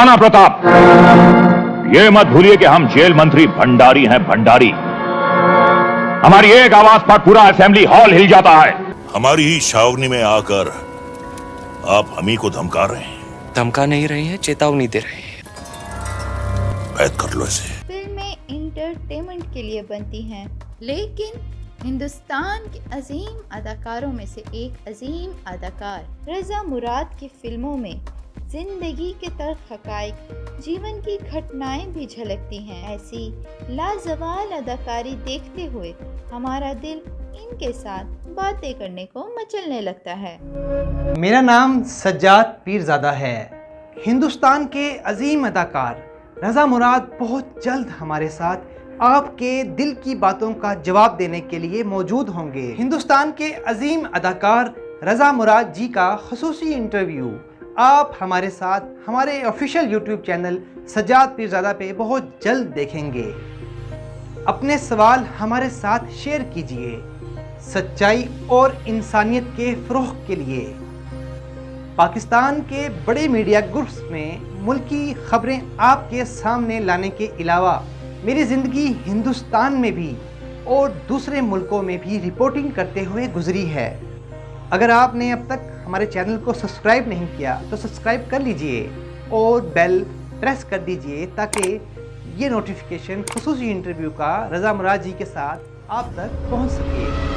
राणा प्रताप, ये मत भूलिए कि हम जेल मंत्री भंडारी हैं, भंडारी। हमारी एक आवाज पर पूरा असेंबली हॉल हिल जाता है। हमारी ही छावनी में आकर आप हम ही को धमका रहे हैं। धमका नहीं रहे हैं, चेतावनी दे रहे हैं। कैद कर लो इसे। फिल्में इंटरटेनमेंट के लिए बनती हैं, लेकिन हिंदुस्तान के अजीम अदाकारों में से एक अजीम अदाकार रज़ा मुराद की फिल्मों में जिंदगी के तल्ख हक़ाइक़, जीवन की घटनाएं भी झलकती हैं। ऐसी लाजवाल अदाकारी देखते हुए हमारा दिल इनके साथ बातें करने को मचलने लगता है। मेरा नाम सज्जाद पीरज़ादा है। हिंदुस्तान के अजीम अदाकार रज़ा मुराद बहुत जल्द हमारे साथ आपके दिल की बातों का जवाब देने के लिए मौजूद होंगे। हिंदुस्तान के अजीम अदाकार रज़ा मुराद जी का ख़ुसूसी इंटरव्यू आप हमारे साथ हमारे official YouTube channel Sajjad Pirzada पे बहुत जल्द देखेंगे। अपने सवाल हमारे साथ शेयर कीजिए सच्चाई और इंसानियत के फ़रोग़ के लिए। पाकिस्तान के बड़े मीडिया ग्रुप्स में मुल्की ख़बरें आपके सामने लाने के अलावा मेरी ज़िंदगी हिंदुस्तान में भी और दूसरे मुल्कों में भी रिपोर्टिंग करते हुए गुजरी है। अगर आपने अब तक हमारे चैनल को सब्सक्राइब नहीं किया तो सब्सक्राइब कर लीजिए और बेल प्रेस कर दीजिए ताकि ये नोटिफिकेशन ख़ुसूसी इंटरव्यू का रज़ा मुराद जी के साथ आप तक पहुंच सके।